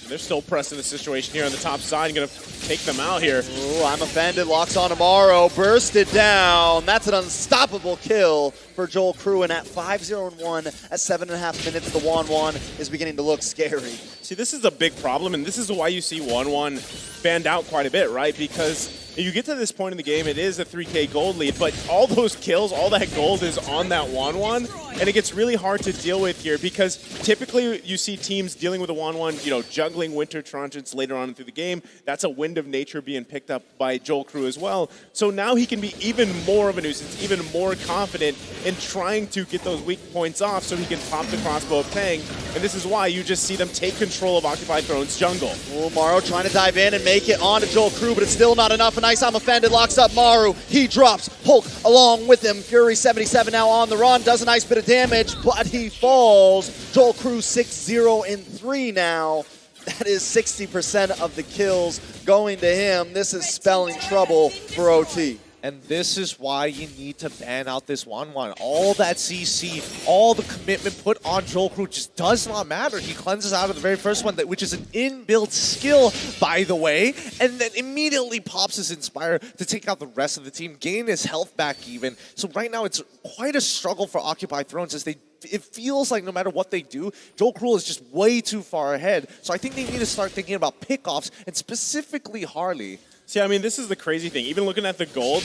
They're still pressing the situation here on the top side. Going to take them out here. Ooh, I'm offended. Locks on Amaro. Bursted down. That's an unstoppable kill for Joel Crew. And at 5-0-1 at 7.5 minutes, the 1-1 is beginning to look scary. See, this is a big problem, and this is why you see 1-1 fanned out quite a bit, right? Because if you get to this point in the game, it is a 3K gold lead, but all those kills, all that gold is on that 1-1, and it gets really hard to deal with here because typically you see teams dealing with a 1-1, you know, juggling winter transients later on through the game. That's a wind of nature being picked up by Joel Crew as well. So now he can be even more of a nuisance, even more confident in trying to get those weak points off so he can pop the crossbow of Tang, and this is why you just see them take control of Occupy Throne's jungle. Ooh, Maru trying to dive in and make it onto Joel Crew, but it's still not enough. A nice I'm offended, locks up Maru. He drops Hulk along with him. Fury 77 now on the run, does a nice bit of damage, but he falls. Joel Crew 6-0-3 now. That is 60% of the kills going to him. This is spelling trouble for OT. And this is why you need to ban out this 1-1. All that CC, all the commitment put on Joel Crew just does not matter. He cleanses out of the very first one, which is an inbuilt skill, by the way, and then immediately pops his Inspire to take out the rest of the team, gain his health back even. So right now it's quite a struggle for Occupy Thrones as it feels like no matter what they do, Joel Crew is just way too far ahead. So I think they need to start thinking about pickoffs, and specifically Harley. See, I mean, this is the crazy thing. Even looking at the gold,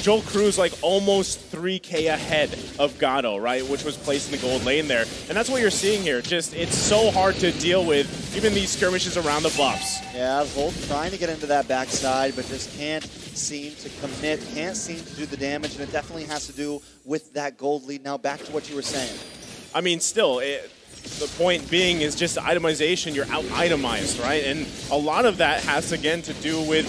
Joel Crew's like almost 3K ahead of Gato, right? Which was placed in the gold lane there. And that's what you're seeing here. Just, it's so hard to deal with, even these skirmishes around the buffs. Yeah, Volt trying to get into that backside, but just can't seem to commit, can't seem to do the damage, and it definitely has to do with that gold lead. Now back to what you were saying. I mean, still, The point being is just itemization. You're out-itemized, right? And a lot of that has, again, to do with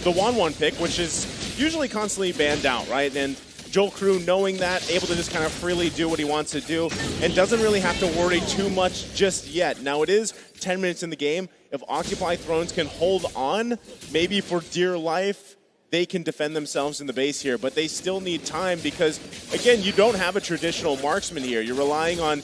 the 1-1 pick, which is usually constantly banned out, right? And Joel Crew, knowing that, able to just kind of freely do what he wants to do and doesn't really have to worry too much just yet. Now, it is 10 minutes in the game. If Occupy Thrones can hold on, maybe for dear life, they can defend themselves in the base here, but they still need time because, again, you don't have a traditional marksman here. You're relying on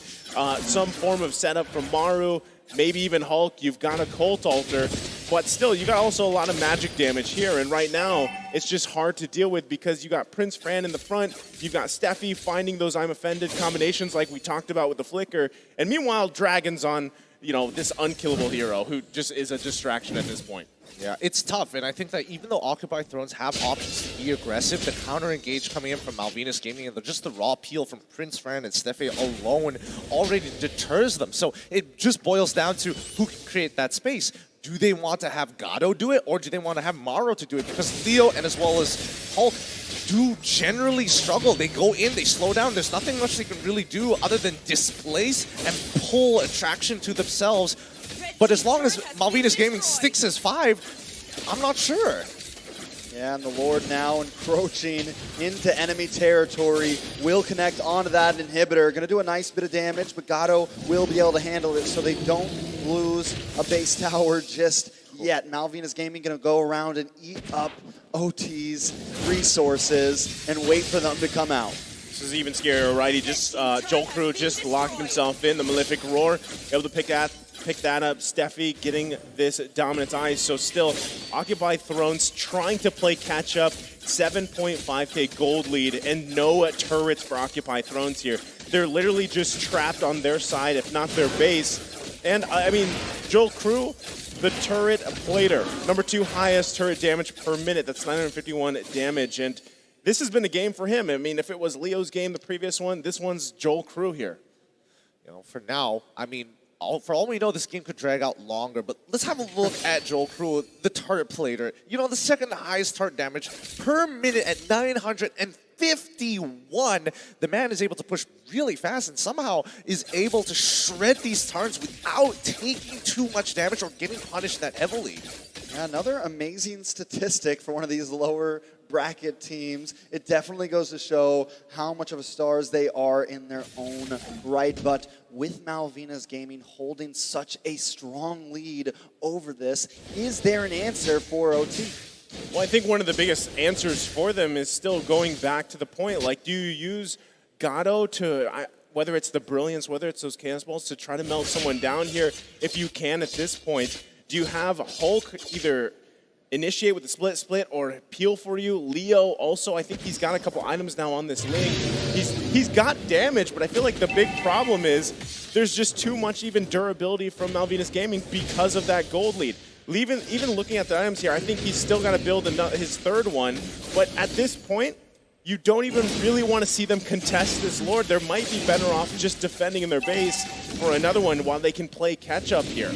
some form of setup from Maru, maybe even Hulk. You've got a Cult Altar, but still, you got also a lot of magic damage here, and right now, it's just hard to deal with because you got Prince Fran in the front, you've got Steffi finding those I'm Offended combinations like we talked about with the Flicker, and meanwhile, Dragon's on, you know, this unkillable hero who just is a distraction at this point. Yeah, it's tough, and I think that even though Occupy Thrones have options to be aggressive, the counter-engage coming in from Malvinas Gaming and just the raw peel from Prince Fran and Steffi alone already deters them. So it just boils down to who can create that space. Do they want to have Gato do it, or do they want to have Maro to do it? Because Leo and as well as Hulk do generally struggle. They go in, they slow down. There's nothing much they can really do other than displace and pull attraction to themselves. But as long as Malvinas Gaming sticks as 5, I'm not sure. Yeah, and the Lord now encroaching into enemy territory. Will connect onto that inhibitor. Going to do a nice bit of damage, but Gato will be able to handle it so they don't lose a base tower just yet. Malvinas Gaming going to go around and eat up OT's resources and wait for them to come out. This is even scarier, right? He just, Joel Crew just locked himself in. The Malefic Roar, able to pick that up. Steffi getting this dominant ice. So still, Occupy Thrones trying to play catch up. 7.5k gold lead and no turrets for Occupy Thrones here. They're literally just trapped on their side, if not their base. And I mean, Joel Crew, the turret plater, number 2 highest turret damage per minute. That's 951 damage. And this has been a game for him. I mean, if it was Leo's game, the previous one, this one's Joel Crew here. You know, for now, I mean, for all we know, this game could drag out longer, but let's have a look at Joel Crew, the turret plater. You know, the second highest turret damage per minute at 951. The man is able to push really fast and somehow is able to shred these turrets without taking too much damage or getting punished that heavily. Yeah, another amazing statistic for one of these lower bracket teams. It definitely goes to show how much of a stars they are in their own right. But with Malvinas Gaming holding such a strong lead over this, is there an answer for OT? Well, I think one of the biggest answers for them is still going back to the point. Like, do you use Gato to, whether it's the Brilliance, whether it's those Chaos Balls, to try to melt someone down here if you can at this point? Do you have Hulk either initiate with the split or peel for you? Leo also, I think he's got a couple items now on this link. He's got damage, but I feel like the big problem is there's just too much even durability from Malvinas Gaming because of that gold lead. Even looking at the items here, I think he's still got to build his third one, but at this point, you don't even really want to see them contest this Lord. They might be better off just defending in their base for another one while they can play catch-up here.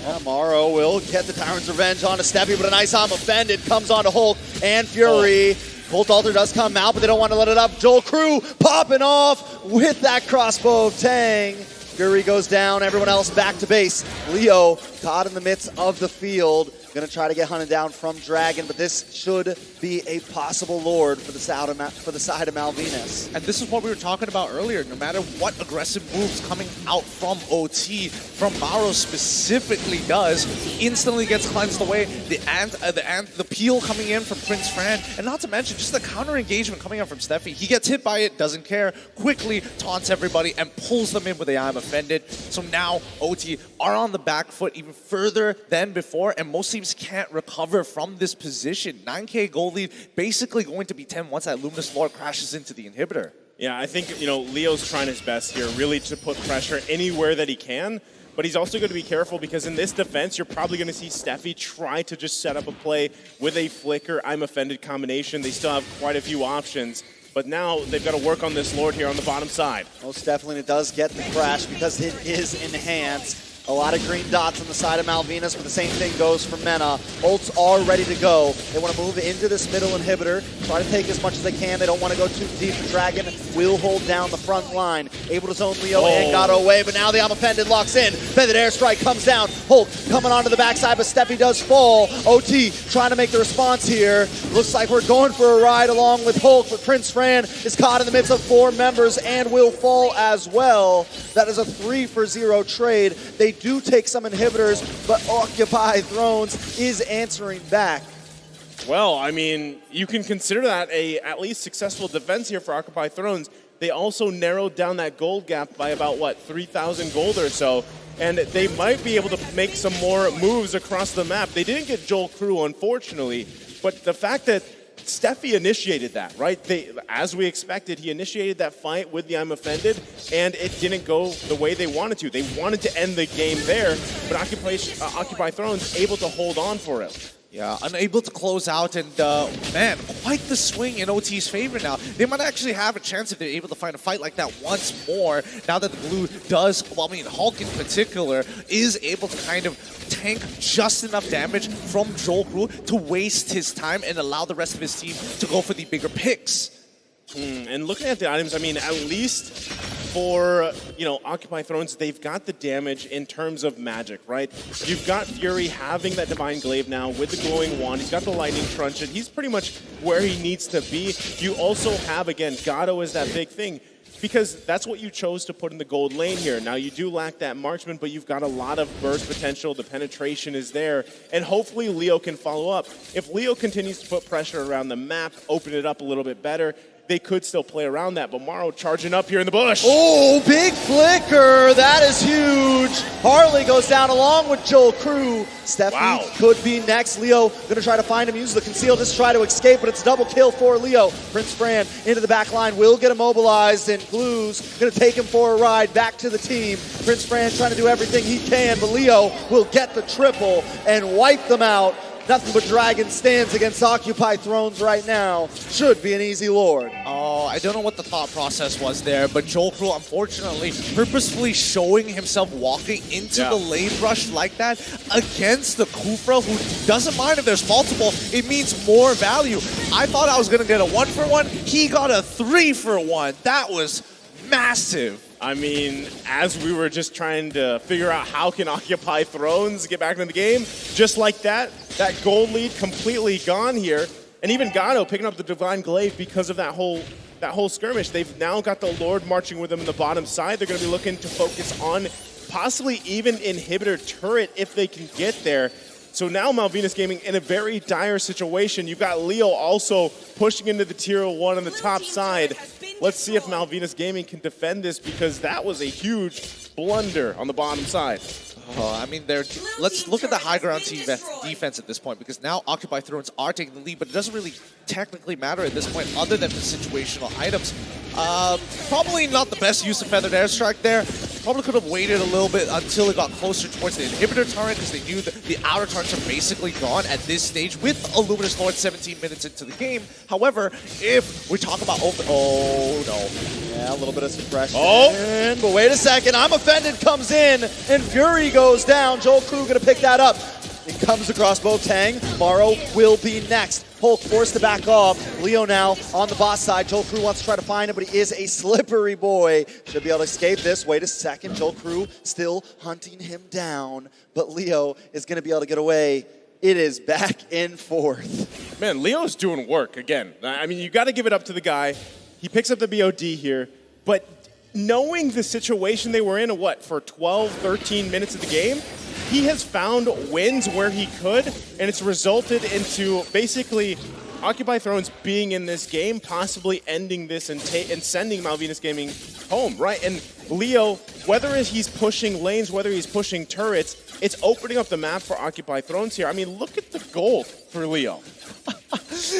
Yeah, Morrow will get the Tyrant's Revenge onto Steffi, but a nice I'm Offended comes onto Hulk and Fury. Cult Altar does come out, but they don't want to let it up. Joel Crew popping off with that crossbow of Tang. Fury goes down, everyone else back to base. Leo caught in the midst of the field. Going to try to get hunted down from Dragon, but this should be a possible Lord for the side of Malvinas. And this is what we were talking about earlier. No matter what aggressive moves coming out from OT, from Maro specifically does, he instantly gets cleansed away. The peel coming in from Prince Fran, and not to mention just the counter engagement coming out from Steffi. He gets hit by it, doesn't care, quickly taunts everybody and pulls them in with the I'm Offended. So now OT are on the back foot even further than before, and most teams can't recover from this position. 9k gold lead basically going to be 10 once that Luminous Lord crashes into the inhibitor. Yeah, I think, you know, Leo's trying his best here really to put pressure anywhere that he can, but he's also going to be careful because in this defense, you're probably going to see Steffi try to just set up a play with a Flicker, I'm Offended combination. They still have quite a few options, but now they've got to work on this Lord here on the bottom side. Most definitely it does get the crash because it is enhanced. A lot of green dots on the side of Malvinas, but the same thing goes for Mena. Ults are ready to go. They want to move into this middle inhibitor, try to take as much as they can. They don't want to go too deep. The Dragon will hold down the front line. Able to zone Leo and got away, but now the Amapended locks in. Feathered Airstrike comes down. Hulk coming onto the backside, but Steffi does fall. OT trying to make the response here. Looks like we're going for a ride along with Hulk, but Prince Fran is caught in the midst of 4 members and will fall as well. That is a 3-for-0 trade. They do take some inhibitors, but Occupy Thrones is answering back. Well, I mean, you can consider that a at least successful defense here for Occupy Thrones. They also narrowed down that gold gap by about, what, 3,000 gold or so. And they might be able to make some more moves across the map. They didn't get Joel Crew, unfortunately. But the fact that Steffi initiated that, right? As we expected, he initiated that fight with the I'm Offended, and it didn't go the way they wanted to. They wanted to end the game there, but Occupy Thrones able to hold on for it. Yeah, unable to close out, and man, quite the swing in OT's favor now. They might actually have a chance if they're able to find a fight like that once more, now that the blue does, well, I mean, Hulk in particular, is able to kind of tank just enough damage from Joel Crew to waste his time and allow the rest of his team to go for the bigger picks. And looking at the items, I mean, at least for, Occupy Thrones, they've got the damage in terms of magic, right? You've got Fury having that Divine Glaive now with the Glowing Wand. He's got the Lightning Truncheon. He's pretty much where he needs to be. You also have, again, Gato is that big thing, because that's what you chose to put in the gold lane here. Now, you do lack that marksman, but you've got a lot of burst potential. The penetration is there, and hopefully Leo can follow up. If Leo continues to put pressure around the map, open it up a little bit better, they could still play around that, but Morrow charging up here in the bush. Oh, big flicker. That is huge. Harley goes down along with Joel Crew. Steffi could be next. Leo going to try to find him, use the conceal, just try to escape, but it's double kill for Leo. Prince Fran into the back line, will get immobilized, and Glue's going to take him for a ride back to the team. Prince Fran trying to do everything he can, but Leo will get the triple and wipe them out. Nothing but Dragon stands against Occupy Thrones right now. Should be an easy Lord. Oh, I don't know what the thought process was there, but Joel Crew, unfortunately, purposefully showing himself walking into the lane rush like that against the Kufra, who doesn't mind if there's multiple. It means more value. I thought I was going to get a 1-for-1. He got a 3-for-1. That was massive. I mean, as we were just trying to figure out how can Occupy Thrones get back into the game, just like that gold lead completely gone here. And even Gato picking up the Divine Glaive because of that whole skirmish. They've now got the Lord marching with them in the bottom side. They're going to be looking to focus on possibly even Inhibitor Turret if they can get there. So now Malvinas Gaming in a very dire situation. You've got Leo also pushing into the tier 1 on the top side. Let's see if Malvinas Gaming can defend this, because that was a huge blunder on the bottom side. Oh, I mean, let's look at the high ground defense at this point, because now Occupy Thrones are taking the lead, but it doesn't really technically matter at this point other than the situational items. Probably not the best use of Feathered Airstrike there. Probably could have waited a little bit until it got closer towards the Inhibitor turret, because they knew that the outer turrets are basically gone at this stage with a Luminous Lord 17 minutes into the game. However, if we talk about oh no. Yeah, a little bit of suppression. Oh, but wait a second. I'm Offended comes in, and Fury goes down. Joel Crew going to pick that up. It comes across Boateng. Morrow will be next. Hulk forced to back off. Leo now on the boss side. Joel Crew wants to try to find him, but he is a slippery boy. Should be able to escape this. Wait a second. Joel Crew still hunting him down, but Leo is going to be able to get away. It is back and forth. Man, Leo's doing work again. I mean, you got to give it up to the guy. He picks up the BOD here, but knowing the situation they were in, for 12, 13 minutes of the game, he has found wins where he could, and it's resulted into basically Occupy Thrones being in this game, possibly ending this and sending Malvinas Gaming home, right? And Leo, whether he's pushing lanes, whether he's pushing turrets, it's opening up the map for Occupy Thrones here. I mean, look at the gold for Leo.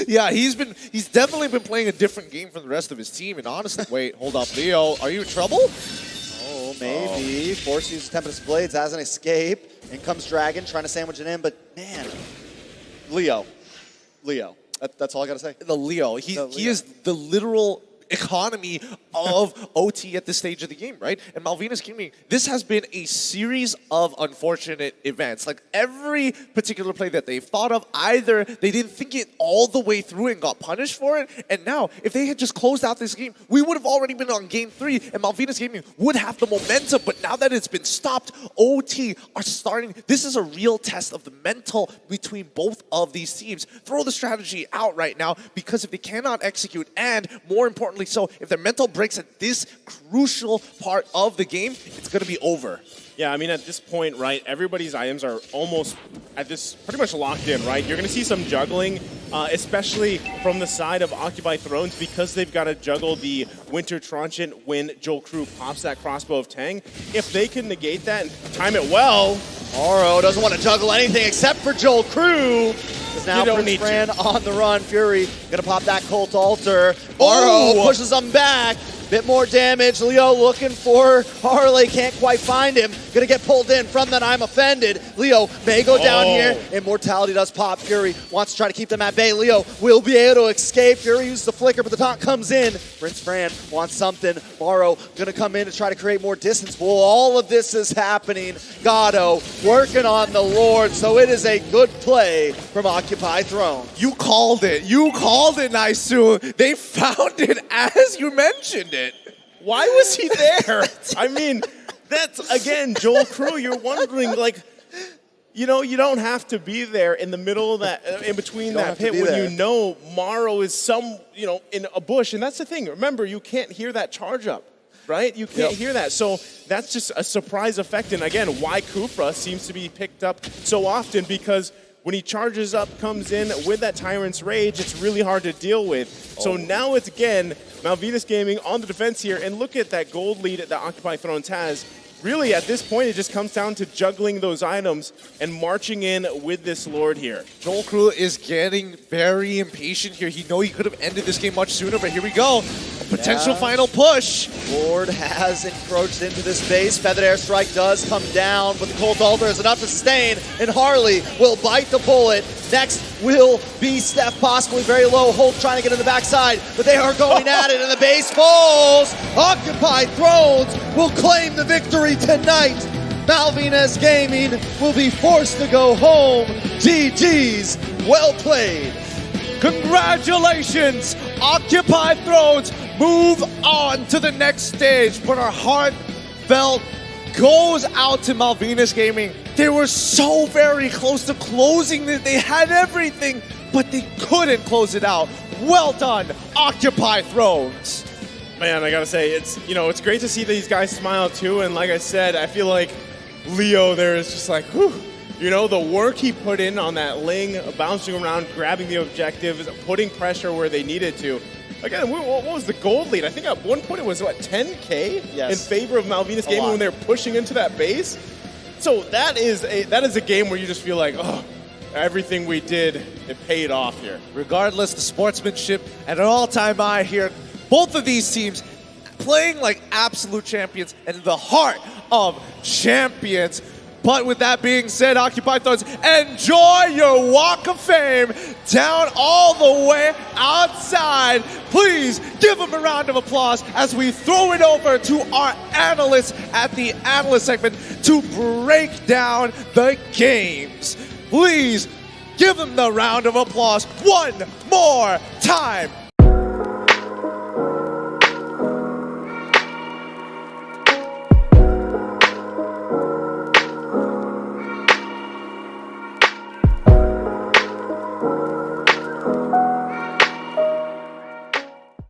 Yeah, he's definitely been playing a different game from the rest of his team. And honestly, wait, hold up, Leo, are you in trouble? Oh, maybe. Force uses Tempest Blades as an escape. In comes Dragon trying to sandwich it in, but man, Leo. That's all I gotta say. The Leo, he is the literal economy of OT at this stage of the game, right? And Malvinas Gaming, this has been a series of unfortunate events. Like every particular play that they've thought of, either they didn't think it all the way through and got punished for it, and now if they had just closed out this game, we would have already been on game 3, and Malvinas Gaming would have the momentum. But now that it's been stopped, OT are starting. This is a real test of the mental between both of these teams. Throw the strategy out right now, because if they cannot execute, and more importantly so, if their mental breaks at this crucial part of the game, it's going to be over. Yeah, I mean, at this point, right, everybody's items are almost at this pretty much locked in, right? You're going to see some juggling, especially from the side of Occupy Thrones, because they've got to juggle the Winter Transient when Joel Crew pops that crossbow of Tang. If they can negate that and time it well... Oro doesn't want to juggle anything except for Joel Crew. Because now Prince Fran on the run. Fury gonna pop that Cult Altar. Oro pushes him back. Bit more damage. Leo looking for Harley. Can't quite find him. Gonna get pulled in from that I'm offended. Leo may go down here. Immortality does pop. Fury wants to try to keep them at bay. Leo will be able to escape. Fury uses the flicker, but the taunt comes in. Prince Fran wants something. Morrow gonna come in to try to create more distance. Well, all of this is happening. Gatto working on the Lord, so it is a good play from Occupy Throne. You called it. You called it, Naisu. They found it as you mentioned it. Why was he there? I mean, that's, again, Joel Crew, you're wondering, like, you know, you don't have to be there in the middle of that, in between that pit when you know Morrow is in a bush. And that's the thing. Remember, you can't hear that charge up, right? You can't hear that. So that's just a surprise effect. And again, why Kufra seems to be picked up so often, because when he charges up, comes in with that Tyrant's Rage, it's really hard to deal with. So now it's, again, Malvinas Gaming on the defense here. And look at that gold lead that Occupy Thrones has. Really, at this point, it just comes down to juggling those items and marching in with this Lord here. Joel Crew is getting very impatient here. He knows he could have ended this game much sooner, but here we go. A potential final push. Lord has encroached into this base. Feathered Airstrike does come down, but the Cold Altar is enough to sustain, and Harley will bite the bullet. Next will be Steph, possibly very low. Holt trying to get in the backside, but they are going at it, and the base falls. Occupy Thrones will claim the victory tonight. Malvinas Gaming will be forced to go home. GG's, well played. Congratulations, Occupy Thrones move on to the next stage, but our heartfelt goes out to Malvinas Gaming. They were so very close to closing it. They had everything, but they couldn't close it out. Well done, Occupy Thrones. Man, I gotta say, it's great to see these guys smile too. And like I said, I feel like Leo there is just like, whew. You know, the work he put in on that Ling, bouncing around, grabbing the objectives, putting pressure where they needed to. Again, what was the gold lead? I think at one point it was, what, 10K in favor of Malvinas Gaming when they're pushing into that base? So that is a game where you just feel like, oh, everything we did, it paid off here. Regardless, the sportsmanship at an all-time high here. Both of these teams playing like absolute champions and in the heart of champions. But with that being said, Occupy Thrones, enjoy your walk of fame down all the way outside. Please give them a round of applause as we throw it over to our analysts at the analyst segment to break down the games. Please give them the round of applause one more time.